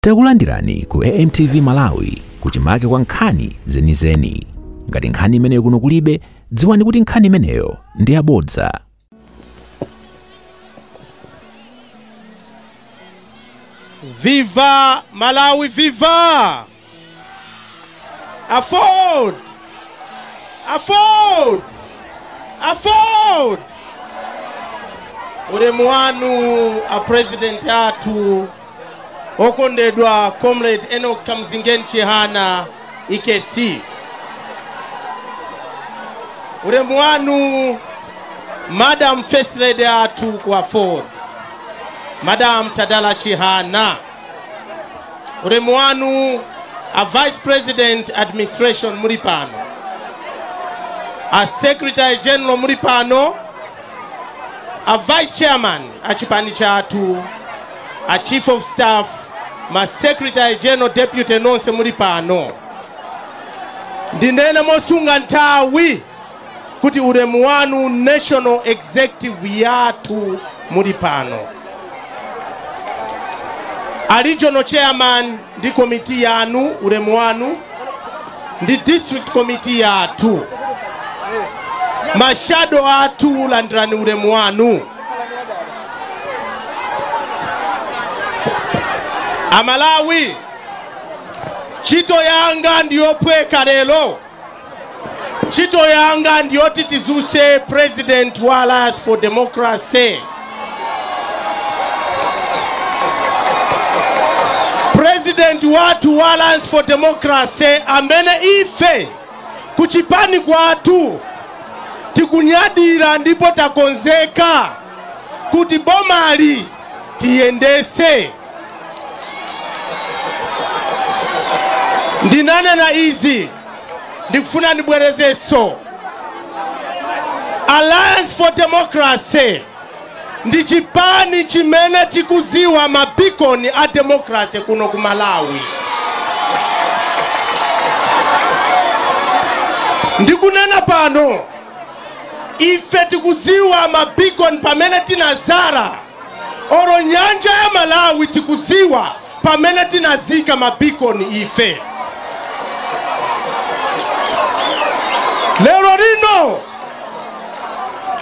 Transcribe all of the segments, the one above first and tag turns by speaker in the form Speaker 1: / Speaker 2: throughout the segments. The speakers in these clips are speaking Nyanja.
Speaker 1: Takulandirani ku AMTV Malawi kuchimake kwa nkhani zenizeni. Ngati nkhani imeneyo kuno kulibe, dziwani kuti nkhani imeneyo ndi yabodza.
Speaker 2: Viva Malawi, viva! Afford! Afford! Afford! Ule mwanu a president atu okondedwa Comrade Enoch Kamzingeni Chihana IKC. Ule mwanu Madam First Lady atu ku Afford, Madam Tadala Chihana. Ule mwanu a Vice President Administration Muripano, a Secretary General Muripano, a Vice Chairman achipani chatu, a Chief of Staff, ma Secretary General Deputy Nonse Muripano. Ndinene mosunga ntawi kuti ulemu wanu National Executive yatu Muripano. A Regional Chairman ndi committee yanu ulemu wanu, ndi District Committee yatu. Mashado atu landrani ulemu wanu. Amalawi, chito yanga ndiyo pweka lelo. Chito yanga ndiyo titizuse President wa Alliance for Democracy. President watu wa Alliance for Democracy amene ife kuchipani kwatu tikunyadira ndipo takonzeka kuti bomali tiyendese. Ndinane na izi ndikufuna nibwereze so Alliance for Democracy ndi chipani chimene chikuziwa mabikoni a democracy kuno ku Malawi. Ndikunena pano ife tikuziwa mabikoni pamene tinazara, oro nyanja ya Malawi tikuziwa pamene tinazika mabikoni ife. Lero rino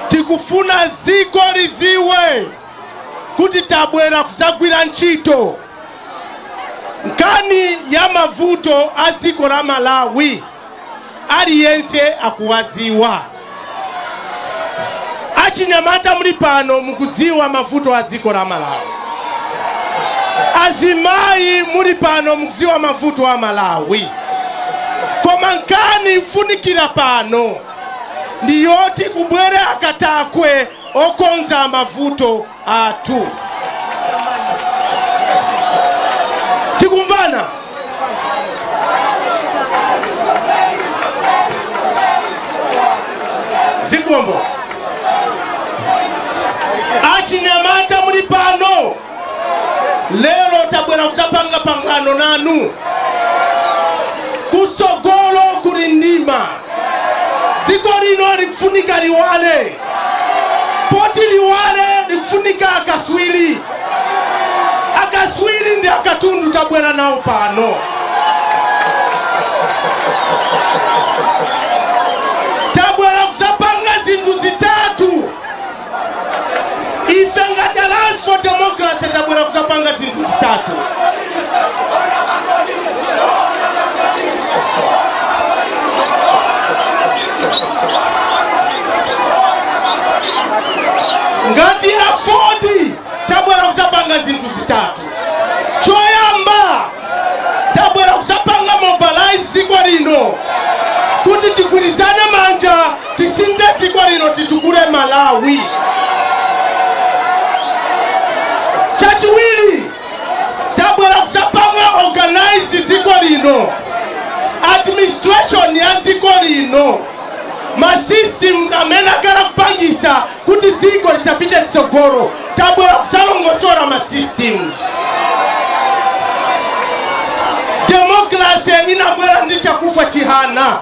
Speaker 2: tikufuna ziko liziwe kuti tabwera kuzagwira ntchito nkani ya mavuto a ziko la Malawi aliyense akuwaziwa. Achinyamata muli pano mukuziwa mavuto a ziko la Malawi. Azimayi muli pano mukuziwa mavuto a Malawi. Koma nkani funikira pano ndiyoti kubwere akatakwe okonza mavuto atu. Tikumvana? Zigombo. Achinyamata muli pano lero tabwera kuzapanga pangano nanu. Kusogolo kurindima. Ziko rino likufunika liwale. Poti liwale likufunika akaswili. Akaswili ndi akatundu tabwera nao pano. Tabwera kuzapanga zindu zitatu. Ife ngati Alliance for Democracy tabwera kuzapanga zindu zitatu. Ngati Afford tabwera kuzapanga zindu zitatu. Choyamba tabwera kuzapanga mobilize ziko lino kuti tigwirizane manja tisinde ziko lino titukule Malawi. Chachiwiri tabwera kuzapanga organize ziko lino, administration ya ziko lino, ma system amena kara kupangisa kuti ziko lisapite tsogoro. Tabwera kusalongosora ma systems. Democracy inabwera ndi chakufa Chihana.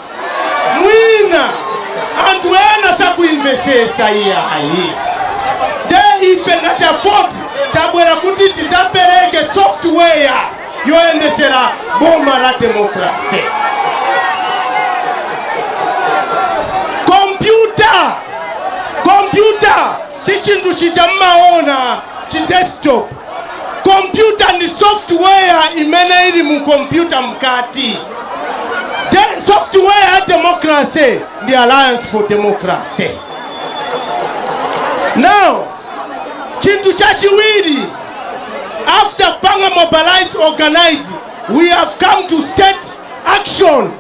Speaker 2: Mwina antu ena sakuinvestesa iyayi. De ife ngati Afford tabwera kuti tizapereke software yoendesera boma la demokrasi. Computer si chintu chijamaona chi desktop. Computer ni software imene ili mu computer mkati. Software ya democracy, the Alliance for Democracy. Now, chintu chachiwiri, after Panga mobilize, organize, we have come to set action.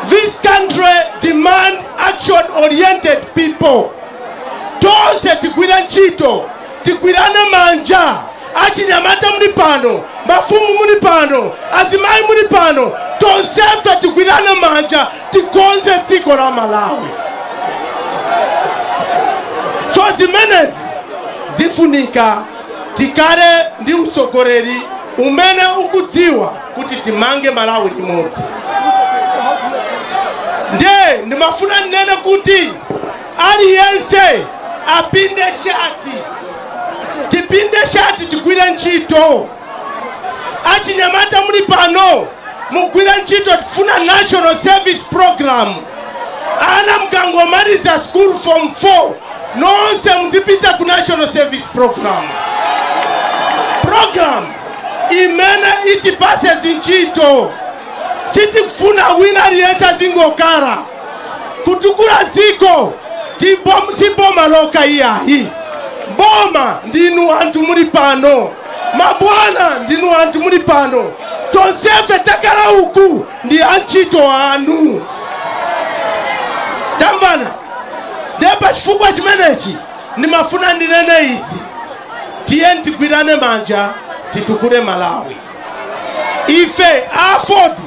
Speaker 2: This country demand action-oriented people. Tonse tikwira nchito, tikwirane manja, achinyamata muli pano, mafumu muli pano, azimai muli pano, tonsefe tikwirane manja, tikonze siko la Malawi. So zimenezi zifunika tikare ndi usogoreri umene ukudziwa kuti timange Malawi limodzi. Nde nimafuna nene kuti aliyense apinde shati. Tipinde shati tikwira nchito. Achinyamata muli pano mukwira nchito tifuna National Service Program. Ana mkango mariza school form 4 nonse mzipita ku National Service Program. Program imene itipase zinchito. Siti kufuna wina aliyensa zingokara. Kutukura ziko si boma loka hii. Boma ndinu antu muli pano. Mabwana ndinu antu muli pano. Tonsefe takara uku ndi anchito anu. Tambana deba chifukwa chimenechi nimafuna ndinene izi. Tienti kwirane manja titukure Malawi. Ife afodi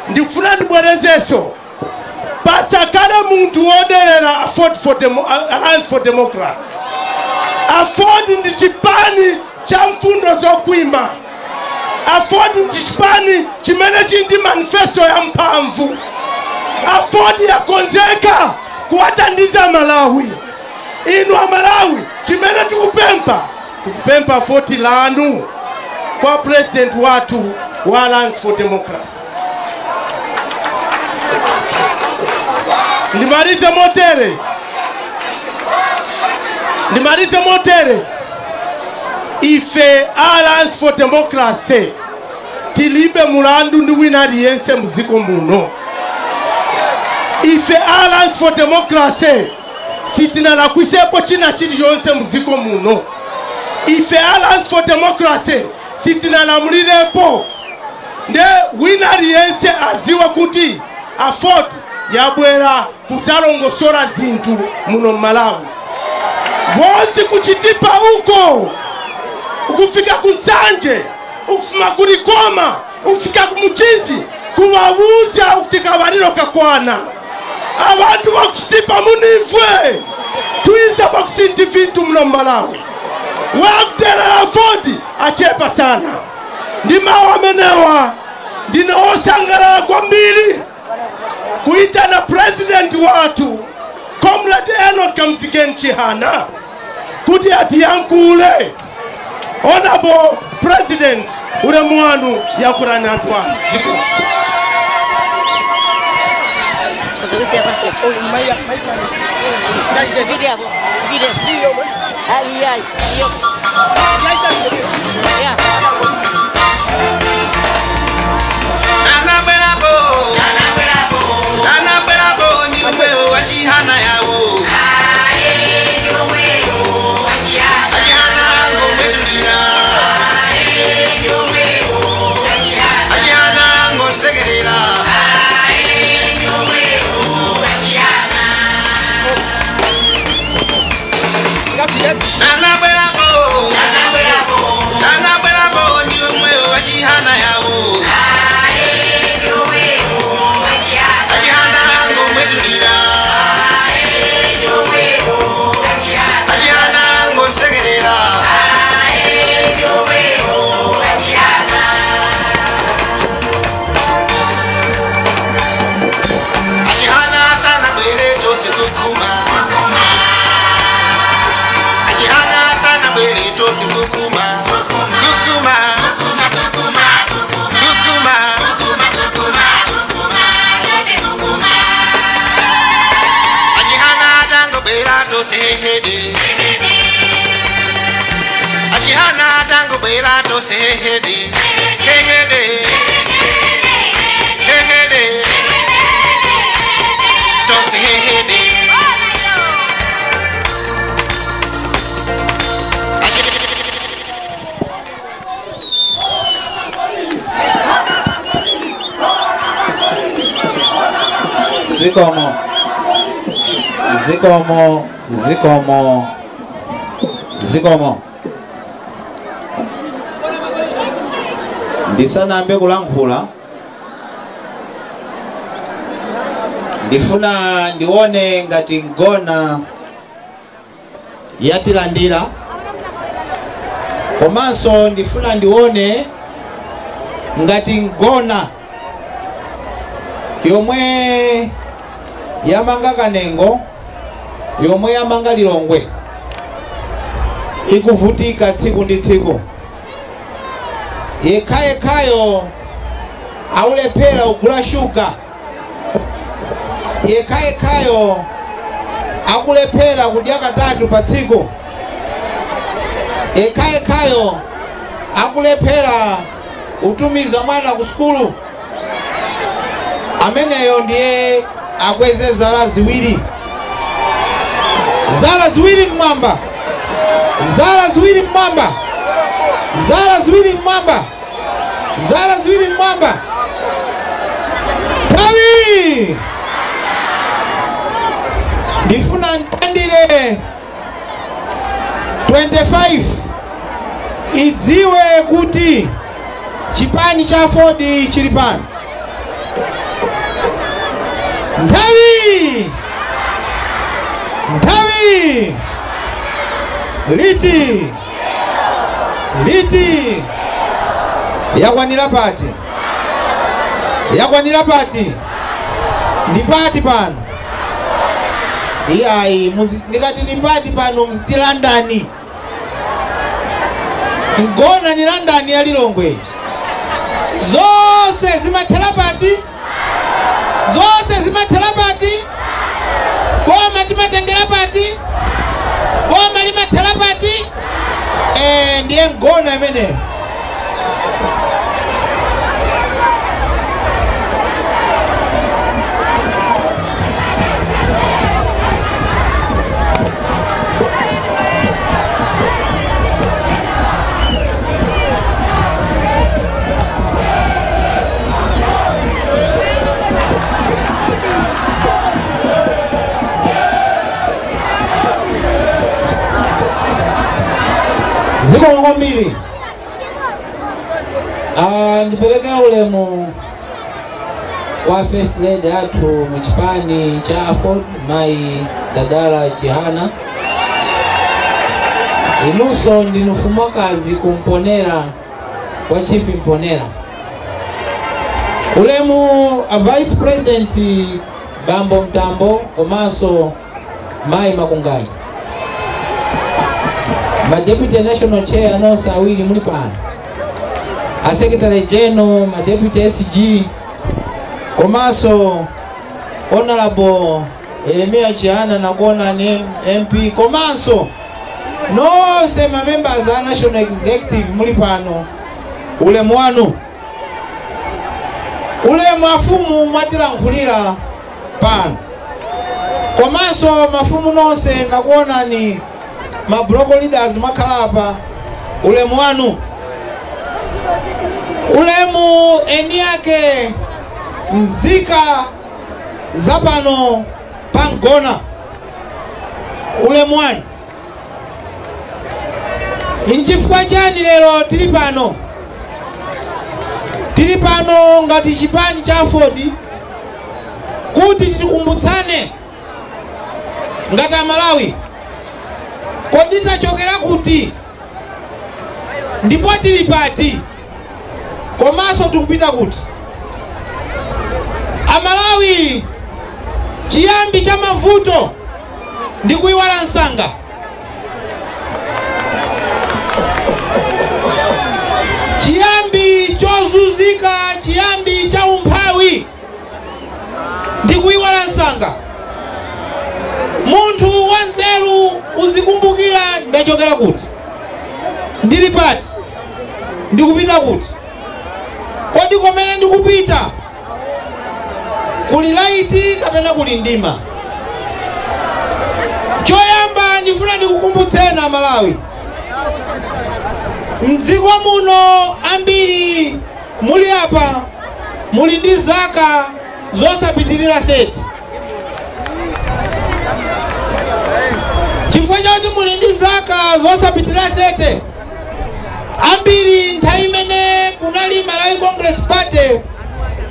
Speaker 2: ndikufuna ndibwerezeso pasakale muntu woderera Alliance for Democracy. Afford ndi chipani cha mfundo zokwima. Afford ndi chipani chimene chindi manifesto ya mpamvu. Afford ya konzeka kuwatandiza Malawi. Inu wa Malawi chimene tukupempa 40 lanu kwa president watu wa Alliance for Democracy. Ndimalize motere. Ife Alliance for Democracy tilibe mulandu ndi wina aliyense muziko muno. Ife Alliance for Democracy sitina la kwisepo china chili yonse muziko muno. Ife Alliance for Democracy sitina la mulilepo. Nde wina aliyense aziwa kuti afford yabwera kuzalongosora zintu muno Malawi. Wonsi kuchitipa uko. Ukufika kunsanje, ukufuma kulikoma, ukufika kumuchinji, kuwabuza ukutikabariro kakwana. Abantu wakuchitipa munifwe. Tuiza wakusinti vintu muno Malawi. Wakuterera Afford achepa sana. Ndima wamenewa, ndina osangara kwa mbili. Kuita na president watu Comrade Enoch Kamzigen Chihana kuti ati yankule Honorable President ule mwanu ya kurani atwana.
Speaker 3: Hana yawo aye yoweo ajana ngomedina aye yoweo ajana ngosegerera aye yoweo ajana nana bwerabo ni omweo ajana yawo aye yoweo ajana ngomedina Kukuma tosehede Achihana tango bela tosehede Hehede Hehede Tosehede
Speaker 4: Zikomo, zikomo, zikomo, zikomo. Ndisana ambe kulankhula. Ndifuna ndione ngati ngona yatilandira. Komanso ndifuna ndione ngati ngona yomwe yamanga Kanengo, yomwe yamanga Lilongwe, ikuvutika tsiku ndi tsiku. Yekhayo aulephera ugula shuga, yekhayo akulephera kudya katatu pa tsiku, yekhayo akulephera utumiza mwana ku skulu. Ameneyo ndiye akweze zala ziwiri. Zala ziwiri mmamba. Zala ziwiri mmamba. Zala ziwiri mmamba. Zala ziwiri mmamba. Tawi! Ndifuna ndandire 25 idziwe kuti chipani cha Ford chili pano. Ntawi! Ntawi! Liti! Liti! Yakwanira pati. Yakwanira pati. Ndipati pano. Iyayi, ndikati ndipati pano mzitilandani. Ngona ni landani ya Lilongwe. Zose zimathera pati. Zose zimathera pati. Boma timatengera pati. Boma limathera pati. Ndiye ngona imene. Ziko mbili. Nipeleke ulemu wa first lady atu mchipani cha Ford Mai Dadala Chihana. Inuso ndinufuma kazi kumponera kwa chief mponera. Ulemu a vice president Bambo Mtambo Komaso Mai Makungai. Ma deputy national chair no sawili mulipana. A secretary general, ma deputy SG Komaso honorable Elemia Chihana na kuona ni MP Komaso no sema members a national executive mulipano ule mwanu ule mafumu matira nkulira pano Komaso mafumu nose na kuona ni ma broko leaders makalapa ule mwanu ulemu eni yake nzika zapano pangona ule mwanu inchifukwa chani lero tili pano ngati chipani cha Ford kuti titikumbutsane ngati Malawi kodi tachokera kuti ndipo tili pati Komaso tukupita kuti Amalawi chiyambi cha mavuto ndi kuiwala nsanga chiyambi chozuzika chiyambi cha umphawi ndi kuiwala nsanga munthu wanzeru uzikumbukira ndachokera kuti ndili pati ndikupita kuti kodi komene ndikupita kuli laiti kapena kuli ndima. Choyamba ndifuna ndikukumbutsena Malawi, mdziko muno ambiri muli apa muli ndi zaka zosapitirira 30. Chifukwa chakuti muli ndi zaka zosapitirira 30, ambiri nthawi imene kunali Malawi Congress Party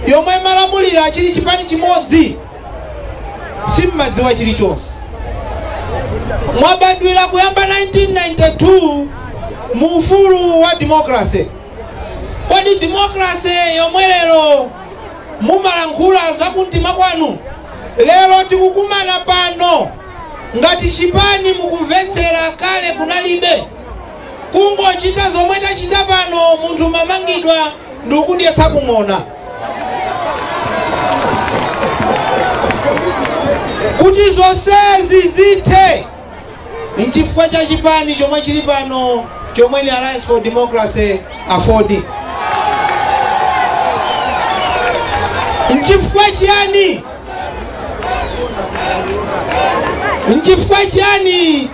Speaker 4: yomwe malamulira chili chipani chimodzi simmadziwa chilichonse. Mwabadwira kuyamba 1992 mu ufulu wa democracy. Kodi democracy yomwe lero mumalankhula za kumtima kwanu, lero tikukumana pano ngati chipani mukumvetsera kale kunalibe, kungochita zomwe tachita pano munthu mamangidwa ndikudyetsa kumona. Kuti zonsezi zithe nchifukwa cha chipani chomwe chili pano chomwe ni Alliance for Democracy afodi. Nchifukwa chiyani? Nchifukwa chiyani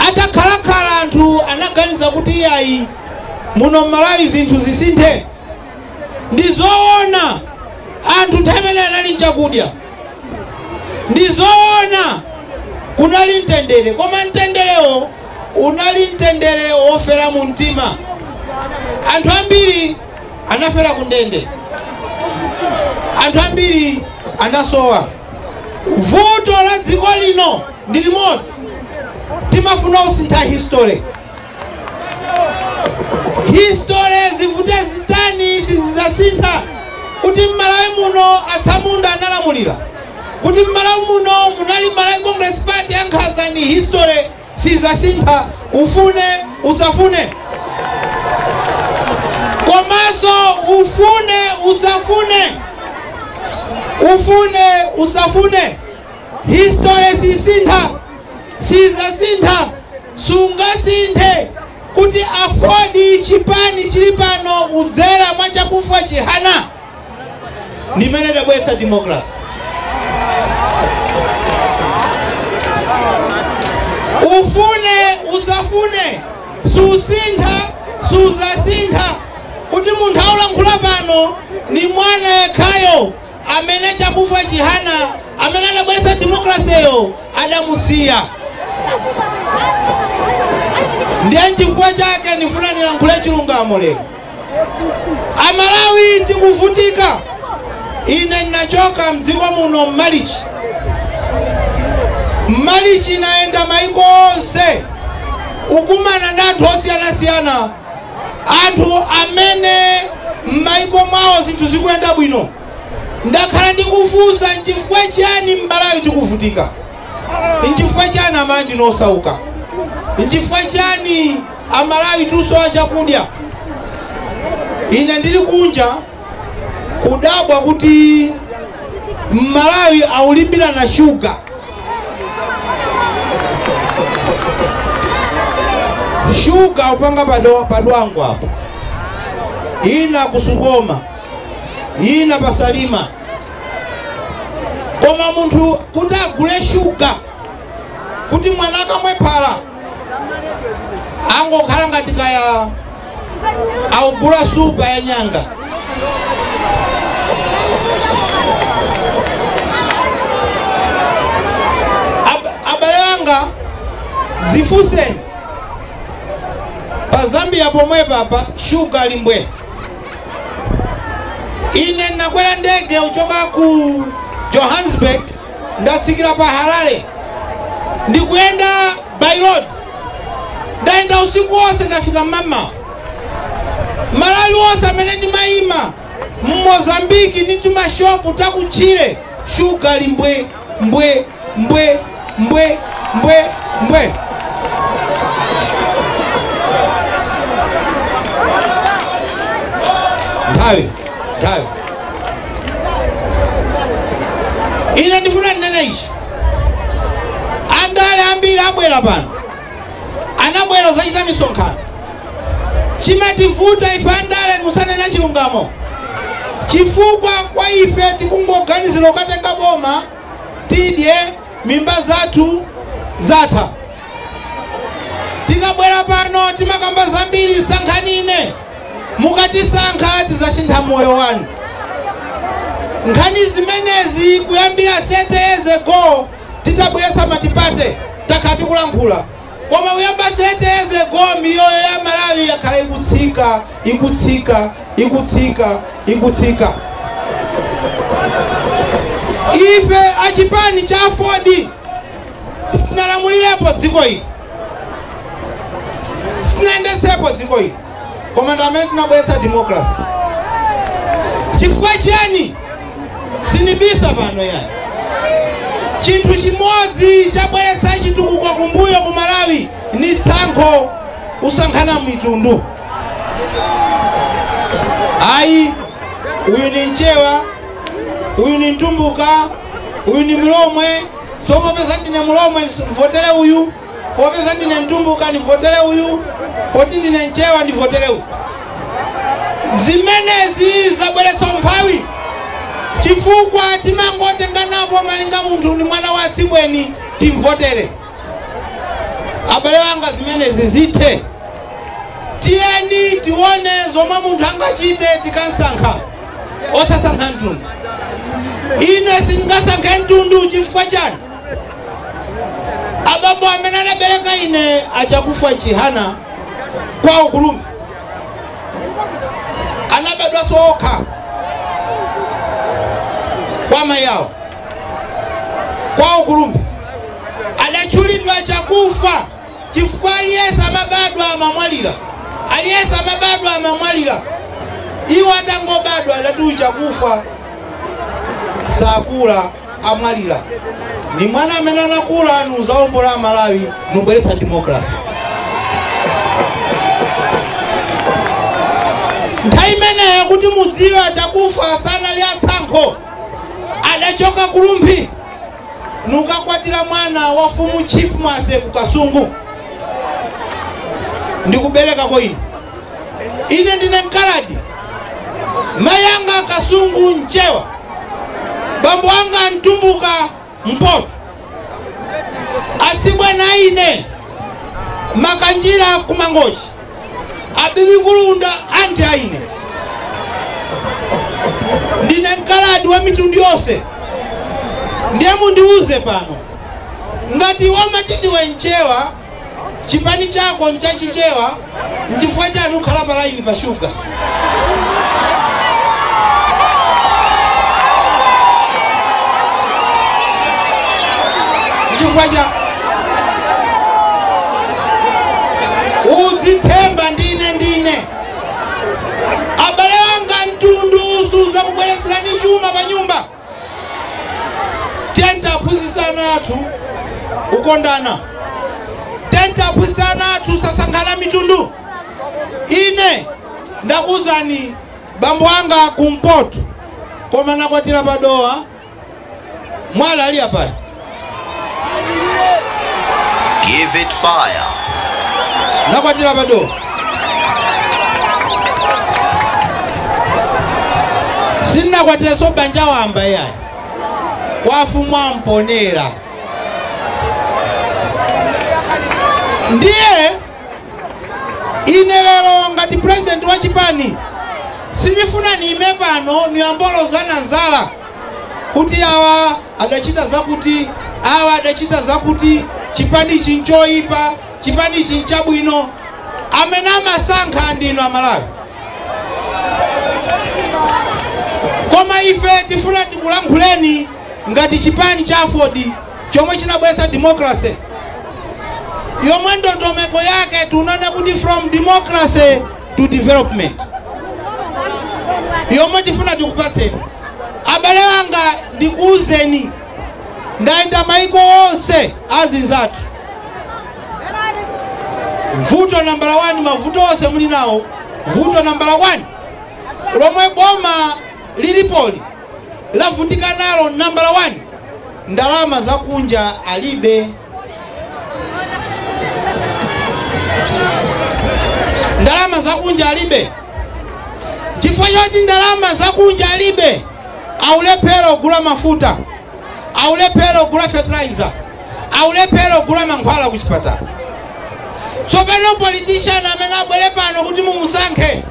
Speaker 4: atakhalakhala anthu anaganiza kuti iyayi muno Malawi zinthu zisinthe? Ndizoona anthu nthawi anali chakudya, ndizoona kunali mtendere, koma mtenderewo unali mtendere ofera mu mtima. Anthu ambiri anafera kundende, anthu ambiri anasowa. Vuto la dziko lino ndi limodzi, timafuna kusintha history. History zivute zitani sizizasintha. Kuti Malawi muno atsamunda analamulira, kuti Malawi muno munali Malawi Congress Party yankhaza ni history sizasintha, ufune usafune. Komanso ufune usafune, ufune usafune, history sisintha, sizasintha, sungasinthe. Kuti afodi chipani chili pano udzera mwachakufa chihana ndimene dabwesa democracy. Ufune usafune, susintha suzasintha. Kuti munthu aulankhula pano ni mwana yekhayo amene chakufa chihana amene adabwesa democracy yo adamusiya. Ndiye chifukwa chake ndifuna nilankhule chilungamo lero. Amalawi tikuvutika. Ine ninachoka mdziko muno Malichi. Malichi naenda maiko onse ukumana ndi anthu osiyana-siyana, anthu amene maiko mwawo zinthu zikuyenda bwino. Ndakhala ndikufunsa nchifukwa chiyani Malawi tikuvutika? Nchifukwa chiyani Amalawi ndinosauka? Nchifukwa chiyani Amalawi tusowa chakudya? Ine ndili kunja kudabwa kuti Malawi aulimbira na shuga. Shuga upanga padwangu hapo, ina kusukoma, ina pasalima. Koma munthu kuti agule shuga, kuti mwanaka mwephala angokhala ngati kaya augula supa ya nyanga. Abale anga zifuseni pa Zambia pomwe papa shuga limbwe. Ine nakwera ndege uchoka ku Johannesburg ndatsikira pa Harare ndikuyenda by road, ndaenda usiku wose ndafika mama. Malawi wose amene ndimayima Mozambiki ndi mashopu takuchire shuga limbwe mbwe mbwe mbwe mbwe mbwe. Nthawi ine ndifuna nene ichi andale ambiri abwera pano anabwera zachita misonkhano chimativuta ife andale musanena chilungamo chifukwa kwa ife tikungoganizira ukatenga boma tidye mimba zathu zatha tikabwera pano timakamba zambiri sankhanine mukatisankha tizasintha moyo wanu nkhani zimenezi kuyambira 30 years ago titabweretsa matipate takhati kulankhula koma kuyamba 30 years ago miyoyo ya Malawi yakhala ikutsika ife achipani cha Ford sinalamulirepo dziko ili sinayendetsepo dziko ili koma ndamene tinabweretsa democracy chifukwa chiyani sinibisa pano yani chinthu chimodzi chabweretsa chitukuko kumbuyo ku Malawi ni tsankho usankhana mitundu ayi uyu ni Nchewa uyu ni Ntumbuka uyu ni Mlomwe so popeza ndine Mlomwe nivotere uyu popeza ndine Ntumbuka nivotere uyu poti ndine Nchewa nivotere uyu zimenezi zabweretsa mphawi chifukwa timangotenga napo malinga munthu ni mwana wa Tsibweni timvotere abale wanga zimenezi zithe tiyeni tione zomwe munthu angachite tikansankha osasankha mtundu ine singasankhe mtundu chifukwa chani abambo amene anabereka ine achakufa Chihana kwawo Kulumbi anabadwa sokha kwa mayawo kwawo Kulumbi adachulidwa chakufa chifukwa aliyesa mabadwa amamwalira iwo atangobadwa adatucha kufa sakula amwalira ni mwana amene anakula nuzaombola Malawi nubweretsa democracy nthawi imeneyo kuti mudziwe chakufa sana lya tsankho adachoka Kulumbi nukakwatira mwana wa fumu Chief Mase ku Kasungu ndikubereka ko ine ndine Nkaladi mayanga Kasungu Nchewa bambo wanga Ntumbuka Mpoto Atsibwana ine Makanjira Kumangochi Abibi Kulunda anti aine ndine Nkaladi wa mitundu yose ndiye mundiuze pano ngati wamatidi Nchewa chipani chako nchachichewa nchifukwa chanu khala pa line pa shuga nchifukwa cha udzithemba ndine abale wanga mtundu suza kubwereserani chuma pa nyumba tenta phunzitsana athu ukondana tenta phunzitsana athu sasankhana mitundu ine ndakuzani bambo wanga Kumpoto koma nakwatira padowa mwala ali apa
Speaker 3: Give it fire.
Speaker 4: nakwatira padowa sinakwatira so banja wamba yayi wafumwa mponera ndiye ine lero ngati president wa chipani sinifuna niime pano niambolozana nzala kuti awa adachita zakuti awa adachita zakuti chipani chinchoipa chipani chinchabwino amene amasankha ndino Amalawi koma ife tifuna tikulankhuleni ngati chipani cha Ford chomwe chinabweretsa democracy yomwe ndondomeko yake tunaona kuti from democracy to development yomwe tifuna tikupatseni abale wanga ndikuuzeni ndaenda maiko onse azinzatu vuto nambala 1 mavuto onse muli nawo vuto nambala 1 lomwe boma lilipoli lavutika nalo nambala 1 ndalama za kunja alibe ndalama zakunja alibe. Chifukwa choti ndalama zakunja alibe, aulepera ogula mafuta, aulepera ogula fertilizer, aulepera ogula mankhwala kuchipatala. So pano politician amene abwere pano kuti mumusankhe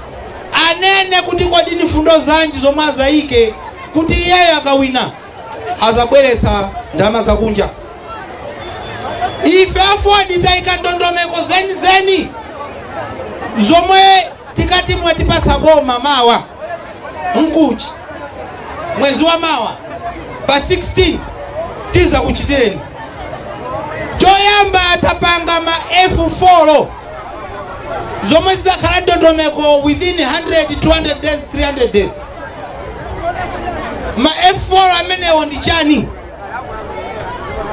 Speaker 4: anene kuti kodi ni fundo zanji zomwe azaike kuti iyeyo akawina azabweretsa ndalama zakunja. Ife afodi taika ndondomeko zeni zomwe tikati mwatipatsa boma mawa mkuchi mwezi wa mawa pa 16 tiza kuchitireni. Choyamba atapanga ma F4 zomwe zizakhala ndondomeko within 100, 200 days, 300 days. Ma F4 amenewo ndi chani?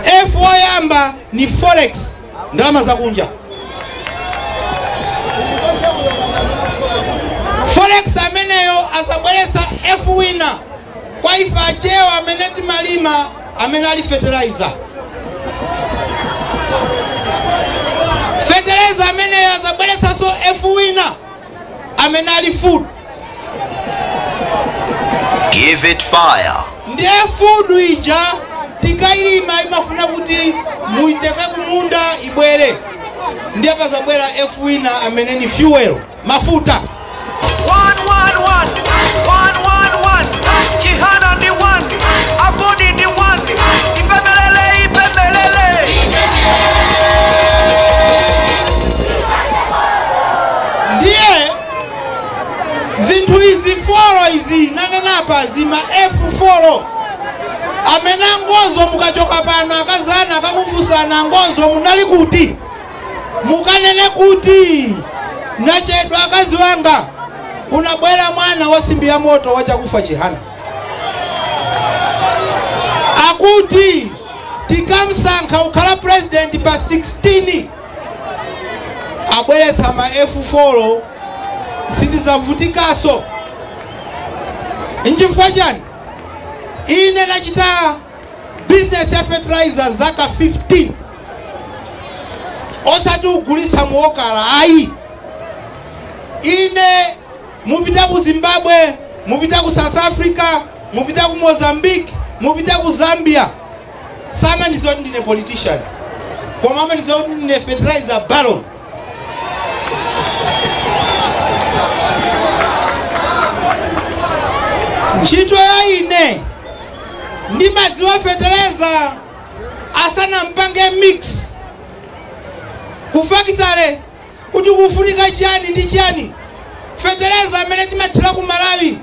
Speaker 4: F4 yamba ni forex, ndalama zakunja. Forex ameneyo asabweretsa F winner kwa ife achewa ameneti malima amenali fertilizer. Fertilizer ameneyo asabweretsa so F winner amenali food.
Speaker 3: Give it fire.
Speaker 4: Ndiye food ija tikailima imafuna kuti muiteke kumunda ibwere. Ndiye pasabwera F winner ameneni fuel, mafuta.
Speaker 5: 111 Chihana ni 1 Abodi ni 1 Ipembelele
Speaker 4: Ndiye zinthu izi foro izi nananapa zima F4 amena ngozo mukachoka pano akazana akakufusana ngozo munali kuti mukanene kuti nachedwa akazi wanga unabwera mwana wasimbi ya moto wachakufa Chihana. Akuti tikamsankha ukhala president pa 16 abweretsa ma F4 sitizavutikaso. Nchifukwa chani? Ine nachita business ya fertilizer zaka 15 osati ugulitsa muokala ayi. Ine mupita ku Zimbabwe, mupita ku South Africa, mupita ku Mozambique, mupita ku Zambia. Sama nizoti ndine politician. Kwa mama nizoti ndine fertilizer baron. Chito ya ine ndi madziwa fertilizer asana mpange mix ku factory kuti kufunika chani ndi chani. Fertilizer amene timathira ku Malawi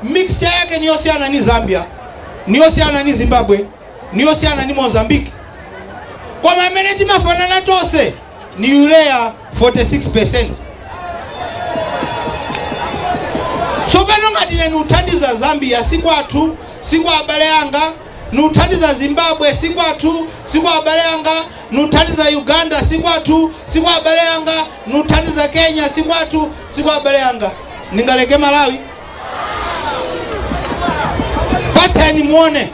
Speaker 4: mixture yake ni yosiyana ni Zambia, ni yosiyana ni Zimbabwe, ni yosiyana ni Mozambique. Kwa amene timafanana tose ni urea 46%. So pano ngati ne uthandiza Zambia sikwathu, sikwa abale yanga, nuthandiza Zimbabwe sikwathu, sikwa abale yanga, nuthandiza Uganda sikwathu, sikwa abale yanga, nuthandiza Kenya sikwathu, sikwa abale yanga. Ningaleke Malawi? Pateni muone.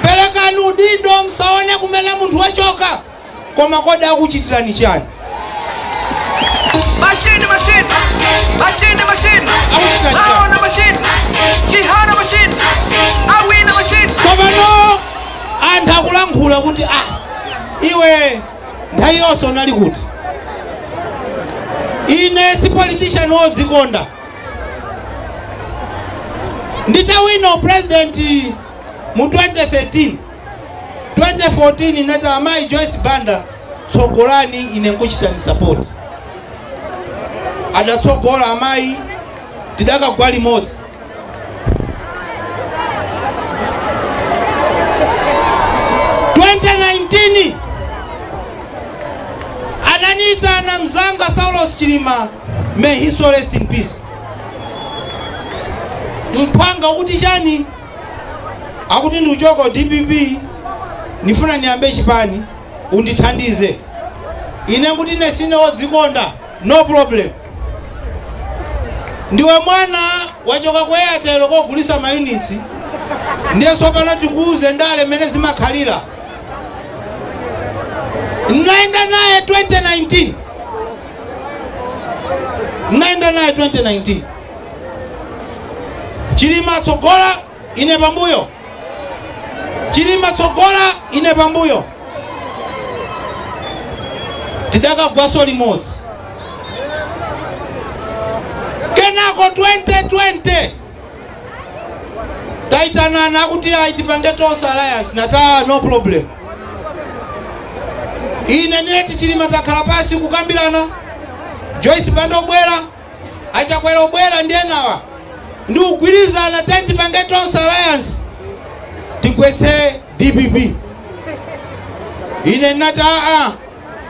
Speaker 4: Peleka nudindo msaone kumene munthu wachoka. Kwa makoda akuchitira ni chani.
Speaker 5: Machine Aona machine Chihana machine Awina machine
Speaker 4: Sobano anda kulankhula kuti iwe ndayonso nali kuti ine si politician wodzikonda. Nditawina president mu 2013 2014 nata amayi Joyce Banda tsogolani ine nkuchitani support. Adatsogola amayi tidaka gwali modzi. Ananita na mzanga Saulos Chilima, may he so rest in peace. Mpanga kuti chani akuti ndichoko DPP nifuna niambe chipani undithandize. Ine kuti nesine wodzikonda no problem. Ndiwe mwana wachoka kwa Airtel kogulisa ma units. Ndiye sopana tikuuze ndale mene zimakhalira. Naenda naye 2019 naenda naye 2019 Chilima Tsogola ine pambuyo, Chilima Tsogola ine pambuyo, tidaka gwaso limodzi. Kenako 2020 taitana nakuti aitipange Tonse Alliance nata no problem. Ine neti Chilima takhala pasi kukambirana, Joyce Banda obwera, achakwera obwera ndienawa ndi ugwirizana taitipange Tonse Alliance tigwetse DPP. Ine nata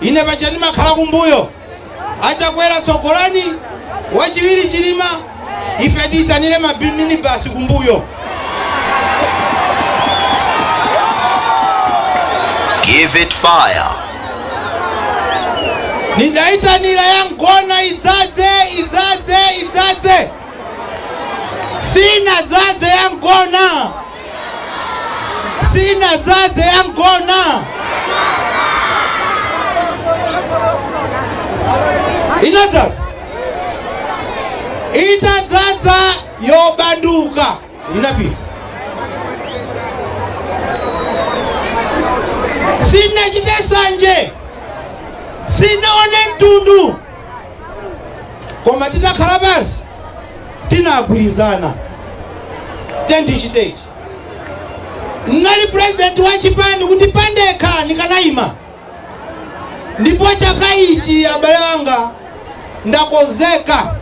Speaker 4: ine pachani makhala kumbuyo, achakwera Tsogolani, wachiwiri Chilima, ife tiitanire minibus kumbuyo.
Speaker 3: Give it fire.
Speaker 4: Nidaitanira yangona idzaze. Sina dzadze yangona. Sina dzadze yangona. Inadzadza. Itadzadza yobanduka. Inapita. Sina chitesanje. Sinaone mtundu. Koma titakhala basi tinagwirizana. Tendichitechi. Nali president wa chipani kuti pandekha nikanaima. Ndipo chaka ichi abale wanga ndakonzeka.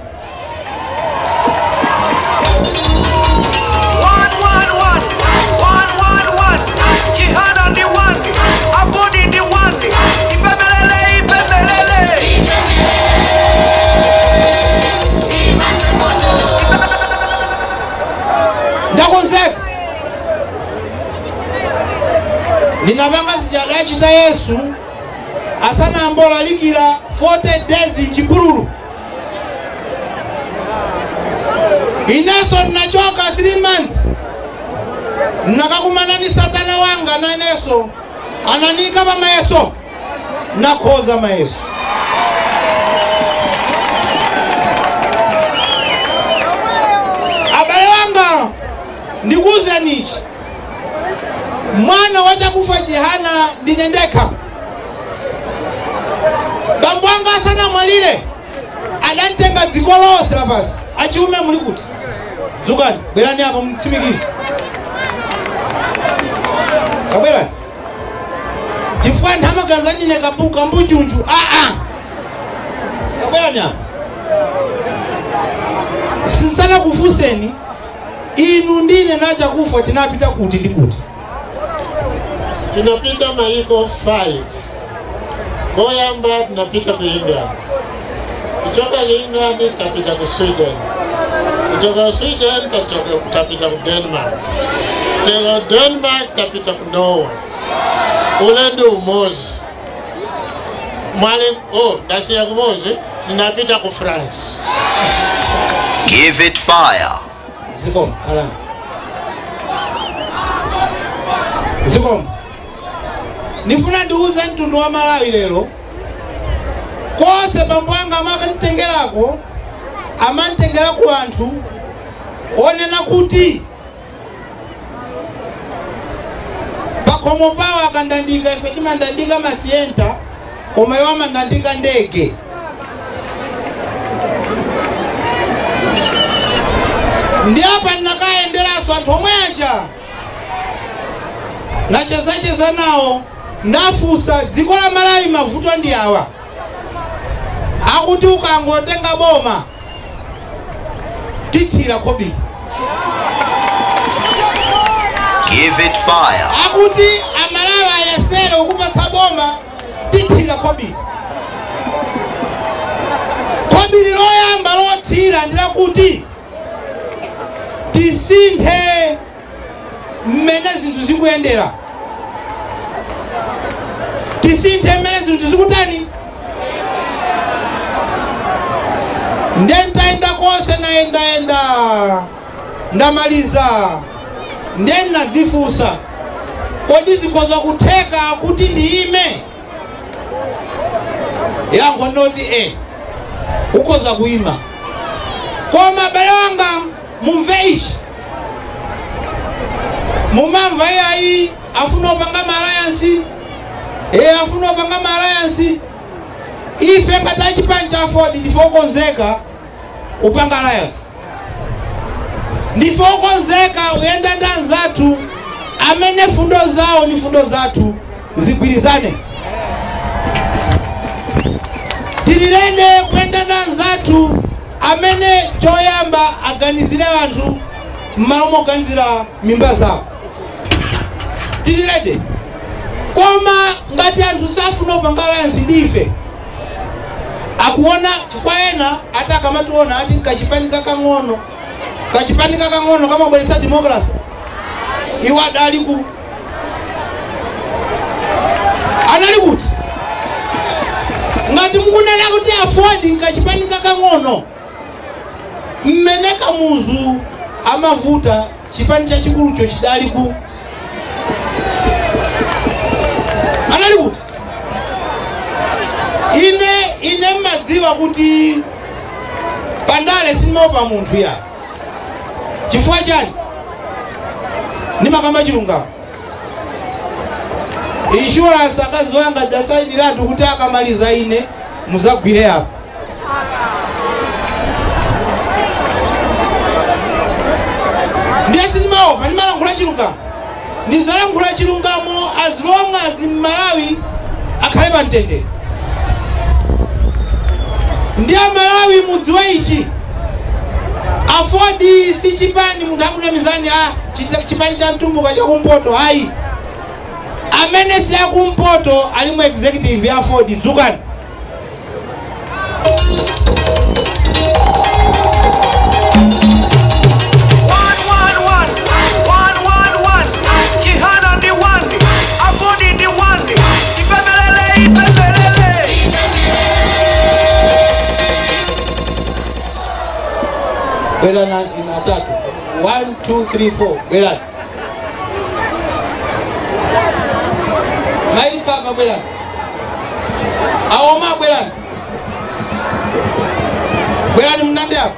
Speaker 5: 111 Jihad on the one, Abodi the one, Ibebelele.
Speaker 4: Ndakonzeka. Ninabanga sijada chita Yesu asana ambola likira 40 days nchipururu. Ineso nachoka 3 months. Nakakumana ni satana wanga na Ineso ananika pa Yesu nakoza Yesu. Abale wanga ndikuze nichi mwana wacha kufa Jehana dinendeka. Bambwanga sana mwalile adantenga dziko lonse lapasi. Achiume muli kuti dzukani bwerani apa mtsimikizi kabwera chifukwa nthamaganza ndine kapuka mbunjunju kabwerani apa sinsana kufuseni inu ndine nacha kufa tinapita kuti ndi kuti.
Speaker 6: Tunapita maiko 5. Koyamba tunapita ku England. Kutoka England tutapita ku Sweden. Kutoka Sweden tutapita ku Denmark. Kutoka Denmark tutapita ku Norway. Ule ndio umozi. Mwalimu ndasi ya umozi tunapita ku France.
Speaker 3: Give it fire.
Speaker 4: Zikom ala. Zikom. Nifuna ndiuze mtundu wa Malawi lero. Kose bambwanga amantengerako amantengera ku anthu onena kuti pakomo pawo akandandika ife timandandika masiyenta koma iwo amandandika ndege. Ndi apa ndinakaenderaso anthu omwe aja nachezacheza nawo ndafusa dziko la Malawi mavuto ndi awa akuti ukangotenga boma tithira kobi.
Speaker 3: Give it fire.
Speaker 4: Akuti Amalawi ayesere ukupatsa boma tithira kobi. Kobi liloyamba lothira ndila kuti tisinthe mmene zinthu zikuyendera. Tisinthe mmene zinthu zikutani. Ndentaenda kose naenda ndamaliza ndena zifusa kodi zikoza kutheka kuti ndiime yango noti ukoza kuima kwa mabale wanga mumveishi mumamva yayi afuna upanga alliance afuna upanga alliance ife ngatachi pancha afford ndifokonzeka upanga alliance ndifokonzeka uyenda ndanzatu amene fundo zao ni fundo zatu zigwirizane tililende kwenda ndanzatu amene choyamba aganizire anthu maumo oganizira mimba zao tililende koma ngati anthu safuna upanga alliance ndife akuona chifukwa ena hata kama tuona ati kachipani kakang'ono kama bwelesa democracy iwa daliku analikuti ngati mukunena kuti afford nkachipani kakang'ono mmeneka muzu amavuta chipani cha chikulucho chidaliku analikuti ine madziwa kuti pandale simaopa munthu ya chifukwa chani ni makamba chilungamo insurance akazi wanga dasainiratu kuti akamaliza ine muzagwire hapo ndiye sinimaopa nimalangula chilungamo nizalangula chilungamo as long as Malawi akhale pamtendere ndiye Malawi mudziwa ichi afford si chipani munthu akuna mizani chipani cha mtumbuka cha kumpoto hayi amene si akumpoto ali mu executive ya afford dzukani
Speaker 5: Jihana ndi one, Afford ndi one, Ipemelele.
Speaker 4: Bela na inatatu 1 2 3 4 bela maili papa bela awoma bela ni mnande hapo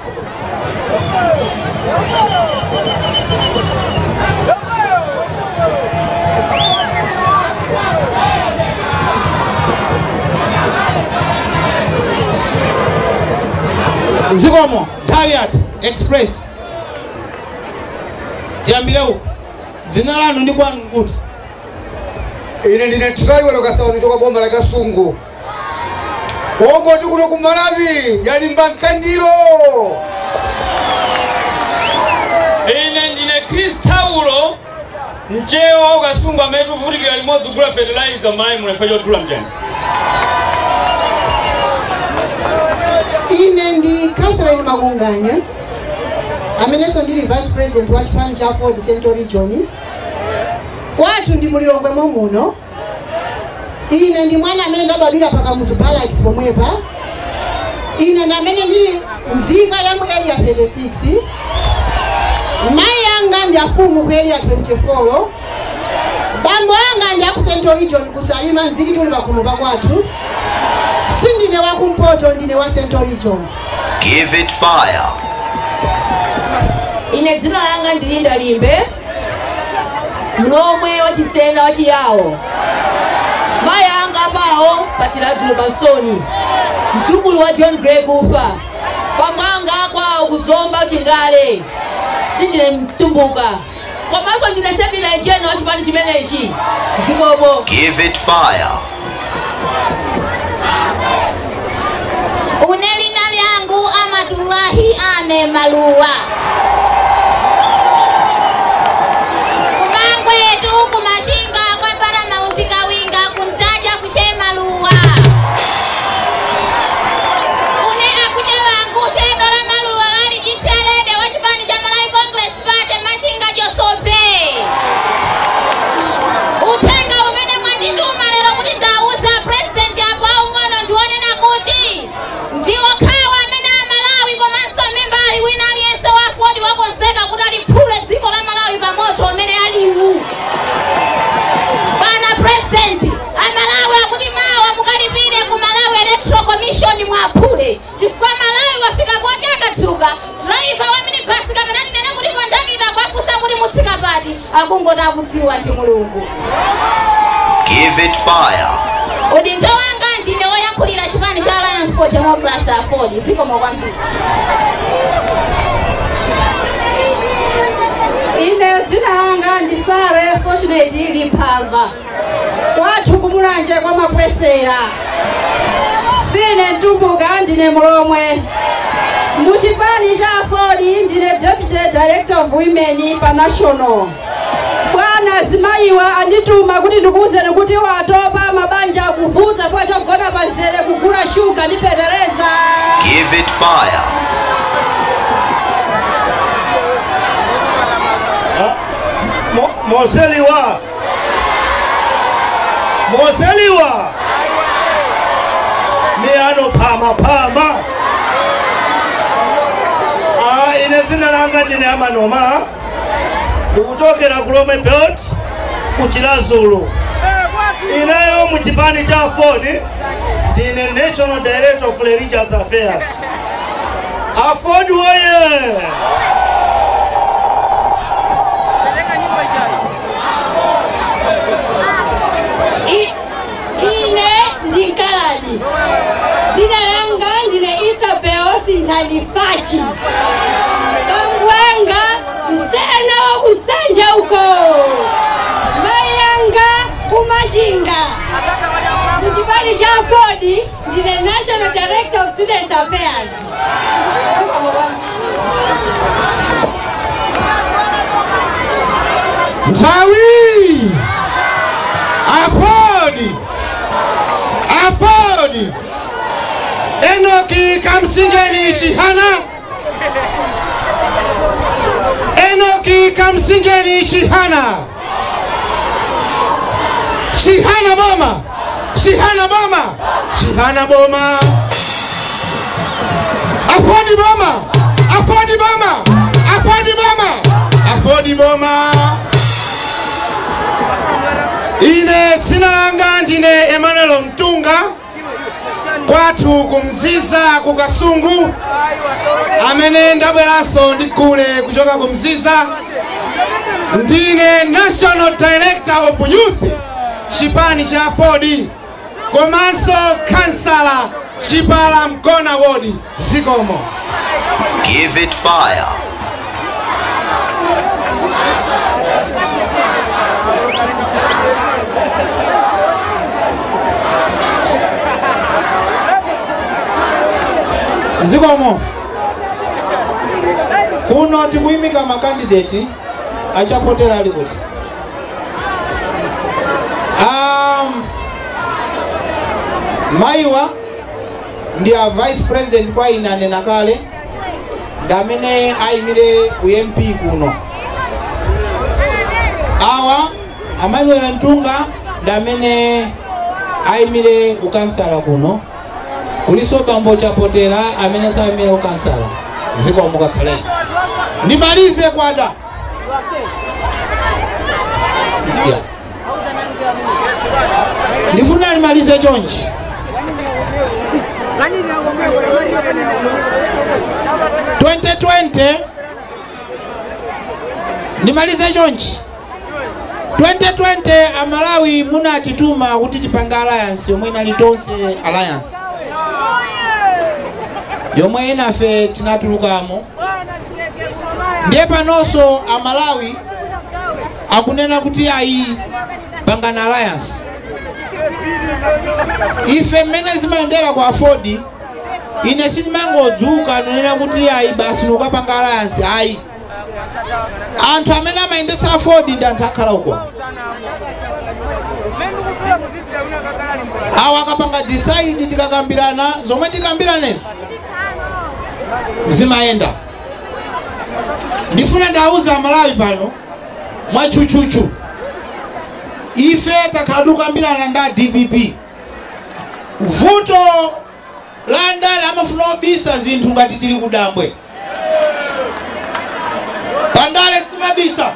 Speaker 4: Zikomo Daviat Express Tiambileu zina lanu ndi kwa nguti
Speaker 7: ine ndine tribe lokasa unitoka bomba la Kasungu Ogo tikuno ku Malawi yali mbankandiro
Speaker 8: ine ndine Chris Taulo njeo Kasungu ametu vutikira limodzi kugula fertilizer mai mulefejo tula mjani
Speaker 9: ine ndi Catherine Magunganya ameneso ndili vice president wa chipani cha Afford Central Region kwathu ndi mulilongwe muno ine ndi mwana amene ndabadwira paka muzipalax pomwepa ine ndamene ndili nzika ya mu area 36 mai yanga ndi afumu ku area 24 bambo yanga ndi aku Central Region kusalima nziki tuli pakuno pakwathu sindine wa kumpoto ndine wa Central Region.
Speaker 3: Give it fire.
Speaker 10: Ine dzina langa ndilinda limbe mlomwe wachisena wachiyawo mayanga pawo pachiladzulo pasoni mtsukulu wa John Gray kufa pamwanga kwawo kuzomba chingale sindine mtumbuka komanso ndine secretary general wa chipani chimenechi zikomo.
Speaker 3: Give it fire.
Speaker 11: Unelina lyangu Amatulahi Ane Maluwa kumangwe tu kumashinga kwa para mautika winga kuntaja kushema luwa une akuja wangu chedola maluwa wali jichalede wachipani cha Malawi Congress Party mashinga Josope utenga umene mwandituma lero kuti ndauza president hapo au mwana tuone na kuti ndiwo kawa amene Malawi komanso membali wina aliyense wa ngati akungota kudziwa ndi Mulungu.
Speaker 3: Give it fire.
Speaker 11: Udindo wanga ndine woyankhulira chipani cha Alliance for Democracy Afford. Zikomo kwambiri.
Speaker 12: Ine dzina langa ndi Sare Fortunate Lipanga. Kwathu kumulanje kwa mapwesera. Sine ntumbuka ndine Mulomwe. Muchipani cha Afford ndine Deputy Director of Women pa National. Bwana Zimayiwa andituma kuti ndikuuzeni kuti watopa mabanja kuvuta kwa chogona panzere kugula shuka ndi petereza.
Speaker 3: Give it fire.
Speaker 2: Moseliwa ni ano pama ine zina langa ndine Amanoma ndikutokera ku Lome Belt ku Chilazulu. Inayo muchipani cha Afford ndine National Director of Religious Affairs. Afford woye!
Speaker 12: Ine ndikaladi. Zina langa ndine Isabel Sintalifachi. Kambwanga msena wa kusanja uko. Mayanga kumashinga. Muchipani cha Afford ndine National Director of Student Affairs.
Speaker 7: Mtawi! Afford! Enoki Kamsingeni Chihana! Enoki Kamsingeni Chihana! Chihana Boma! Chihana Boma! Chihana Boma! Afford Boma! Afford Boma! Afford Boma! Afford Boma! Ine dzina langa ndine Emmanuel Mtunga. Kwathu kumziza ku Kasungu. Amene ndabweranso ndikule kuchoka kumziza. Ndine National Director of Youth chipani cha Afford. Komanso Kansala Chipala Mkona Ward. Zikomo.
Speaker 3: Give it fire.
Speaker 4: Zikomo. Kuno tikuyimika makandidate achapotera ali kuti. Mayiwa ndi a Vice President kwa inane nakale ndamene ayimire ku MP kuno. Awa Emmanuel Mtunga ndamene ayimire ku kansala kuno. Kuliso bambo chapotera amene sayimire ku kansala. Zikomo kakhale. Nimalize kwada. Yeah. Ndifuna nimalize chonchi. 2020 nimalize chonchi. 2020 Amalawi munatituma kuti tipanga alliance yomwe inali tonse alliance. Yomwe inafe tinatulukamo. Ndiye panonso Amalawi akunena kuti ayi pangana alliance. Ife mmene zimayendera ku Afford ine sindimangodzuka nonena kuti ayi basi nukapanga alliance ayi. Anthu amene amayendetsa Afford ndi anthu akhala uko. Awa akapanga decide tikakambirana zomwe tikambiranezo zimayenda. Ndifuna ndauza Amalawi pano mwachuchuchu. Ife takhala tukambirana nda DPP. Vuto landa lamafuna obisa zinthu ngati tili kudambwe. Pandale simabisa.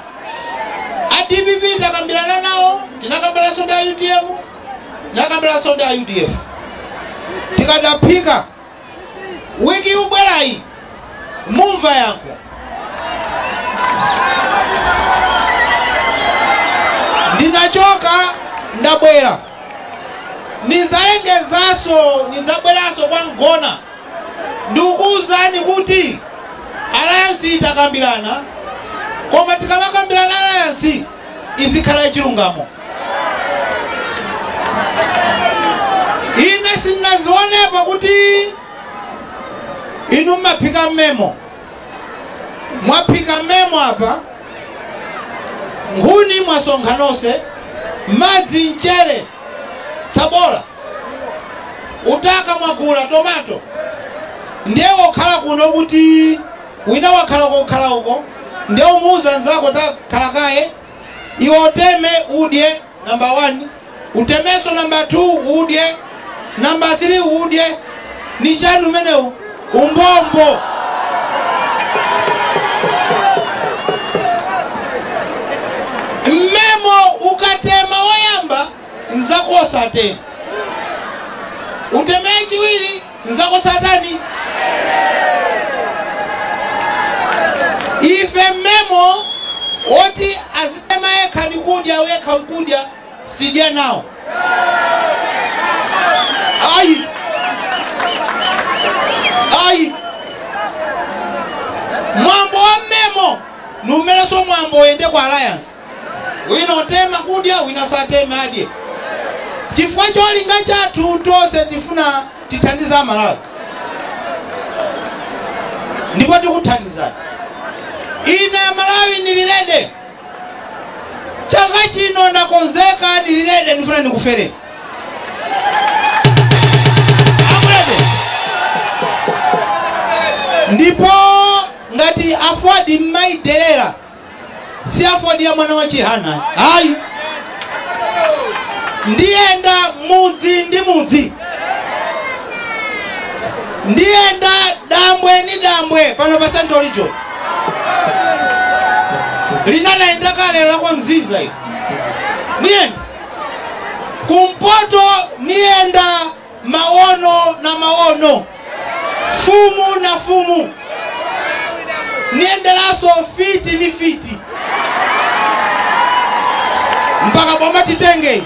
Speaker 4: A DPP takambirana nawo, tinakambira sonda UTM, tinakambira sonda UDF. Tikadaphika wiki ubwerayi mumva yangu.
Speaker 7: ndinachoka ndabwera nizabweraso kwa Ngona ndikuuzani kuti alliance itakambirana koma tikamakambirana alliance izikhala yachilungamo. Ine sinazionepa kuti inu mmaphika memo, mwaphika memo apa nkhuni mwasonkhanonse madzi mchere sabora utaka mwagula tomato ndiye okhala kuno kuti wina wakhala kokhala uko ndiye umuuza nzako takhala kaye iwe uteme udye number 1 utemeso number 2 udye number 3 udye ni chanu meneu umbombo. Memo ukatema oyamba nzako osatema uteme chiwili nzako satani. Ife memo oti azitema eka nikudya weka nkudya sidia nao. Ai mwambo wa memo numeleso mwambo ende kwa alliance wina otema kudya wina satema adye chifukwa cholinga chathu tose tifuna tithandiza Malawi ndipo tikuthandizani. Ine Malawi nililede chaka chino ndakonzeka nililede ndifuna ndikufere ndipo ngati afodi mmaidelera si afodi ya mwana wa Chihana. Ayi ndienda mudzi ndi mudzi, ndienda dambwe ni dambwe pano pa St. Orijo linanaenda kale lakwa Mziza hiyo nienda kumpoto nienda maono na maono fumu na fumu niendelaso fiti ni fiti mpaka bomba Titenge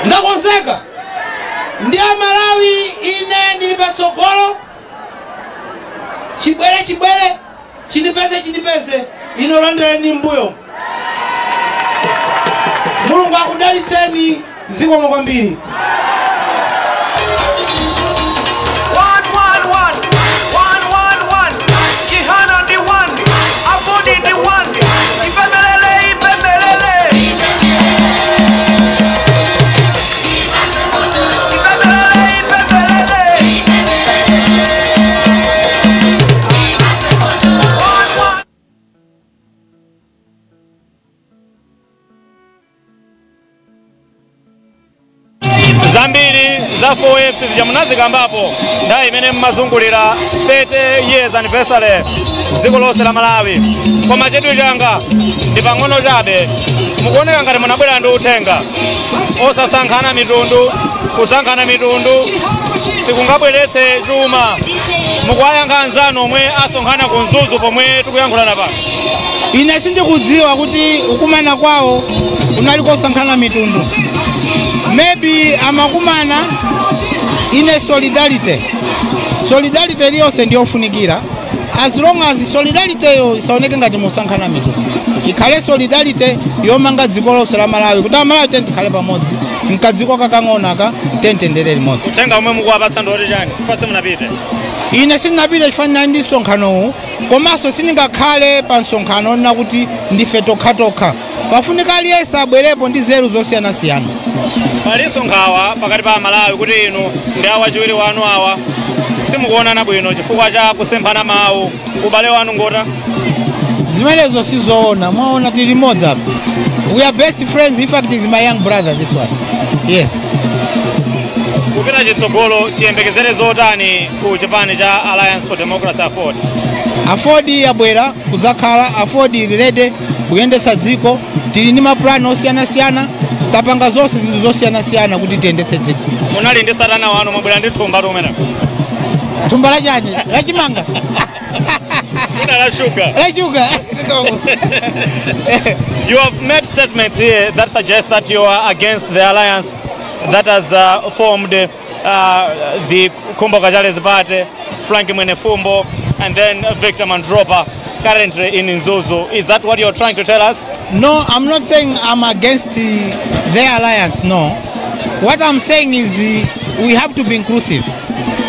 Speaker 7: ndakonzeka ndia Malawi ine nilipatsogolo chibwere chinipeze inolandele ni mbuyo. Mulungu akudalitseni zikomo kwambiri.
Speaker 5: Chihana the one, Afodi the one, Ipemelele.
Speaker 8: zambiri za 4F zijamunazika ambapo ndayi imene mmazungulira 30 years anniversary dziko lonse la Malawi. Koma chedu changa ndi pang'ono chabe mukuoneka ngati munabwera ndi uthenga osasankhana mitundu, kusankhana mitundu sikungabweretse chuma. Mukuwayankha anzanu omwe asonkhana ku Nzuzu pomwe tikuyankhulana pano.
Speaker 7: Ine sindikudziwa kuti ukumana kwawo unali kosankhana mitundu. Maybe amakumana ine solidarity liyonse ndiyofunikira as long as solidarity yo isaoneke ngati musankhana mitundu. Ikhale solidarity yomanga dziko lonse la Malawi kuti Malawi tikhale pamodzi nkadziko kakang'onaka tentendere limodzi.
Speaker 8: Uthenga omwe mukuwapatsa ndoti chani fase munapite?
Speaker 7: Ine sinapite chifanana ndi msonkhanowu komanso sindingakhale pa msonkhano na kuti ndife tokha pafunika aliyense abwerepo ndi nzeru zosiyanasiyana.
Speaker 8: Palinso nkhawa pakati pa Malawi kuti inu ndi awachiwiri wanu awa simukuonana bwino chifukwa cha kusemphana mawu ubale wanu ngota.
Speaker 7: Zimenezo sizoona, mwaona tili limodzi apa. We are best friends. In fact, he's my young brother, this one. Yes.
Speaker 8: Kupita chitsogolo tiyembekezere zotani ku chipani cha Alliance for Democracy Afford?
Speaker 7: Afford yabwera kudzakhala, Afford ililede kuyendetsa dziko, tili ndi maplani osiyanasiyana, tapanga zonse zinthu zosiyanasiyana kuti tiyendetse dziko.
Speaker 8: Munali ndi satana wanu mwabwera ndi thumba tumene.
Speaker 7: Thumba la chani? La chimanga?
Speaker 8: You have made statements here that suggest that you are against the alliance that has formed the Kumbo Kajale's party, Frankie Mwenefumbo, and then Victor Mandropa, currently in Nzuzu. Is that what you're trying to tell us?
Speaker 7: No, I'm not saying I'm against their alliance, no. What I'm saying is we have to be inclusive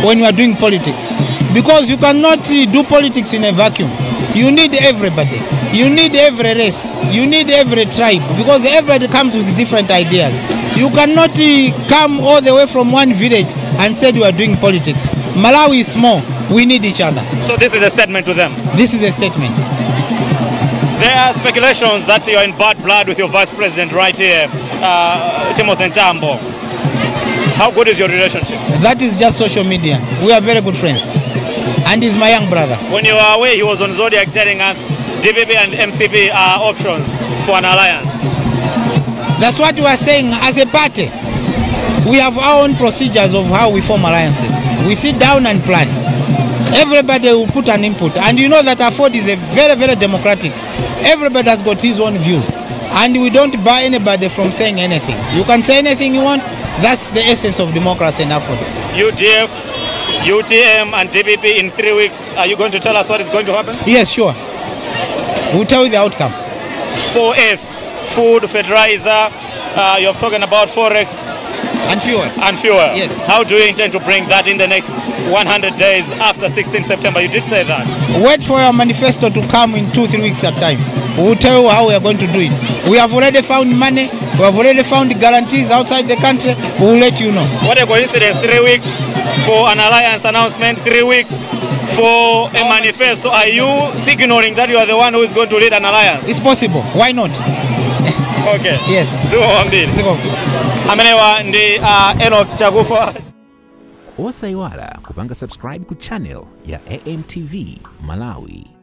Speaker 7: when we are doing politics. Because you cannot do politics in a vacuum. You need everybody. You need every race. You need every tribe. Because everybody comes with different ideas. You cannot come all the way from one village and say you are doing politics. Malawi is small. We need each other.
Speaker 8: So this is a statement to them?
Speaker 7: This is a statement.
Speaker 8: There are speculations that you are in bad blood with your vice president right here, Timothy Ntambo. How good is your relationship?
Speaker 7: That is just social media. We are very good friends. And he's my young brother.
Speaker 8: When you were away, he was on Zodiac telling us DPP and MCP are options for an alliance.
Speaker 7: That's what we are saying. As a party, we have our own procedures of how we form alliances. We sit down and plan. Everybody will put an input. And you know that Afford is a very, very democratic. Everybody has got his own views. And we don't buy anybody from saying anything. You can say anything you want. That's the essence of democracy in Afford.
Speaker 8: UDF, UTM and DPP in 3 weeks. Are you going to tell us what is going to happen?
Speaker 7: Yes, sure. We'll tell you the outcome.
Speaker 8: 4 Fs, food, fertilizer, you have talking about Forex.
Speaker 7: And fuel.
Speaker 8: And fuel.
Speaker 7: Yes.
Speaker 8: How do you intend to bring that in the next 100 days after 16 September? You did say that.
Speaker 7: Wait for your manifesto to come in 2-3 weeks at time. We'll tell you how we are going to do it. We have already found money. We have already found guarantees outside the country. We will let you know.
Speaker 8: What a coincidence. 3 weeks for an alliance announcement, 3 weeks for a manifesto. Are you signaling that you are the one who is going to lead an alliance?
Speaker 7: It's possible. Why not?
Speaker 8: Okay.
Speaker 7: Yes.
Speaker 8: Amenewa ndi Enoch Chagufa.
Speaker 1: Osaiwala kupanga subscribe ku channel ya AMTV Malawi.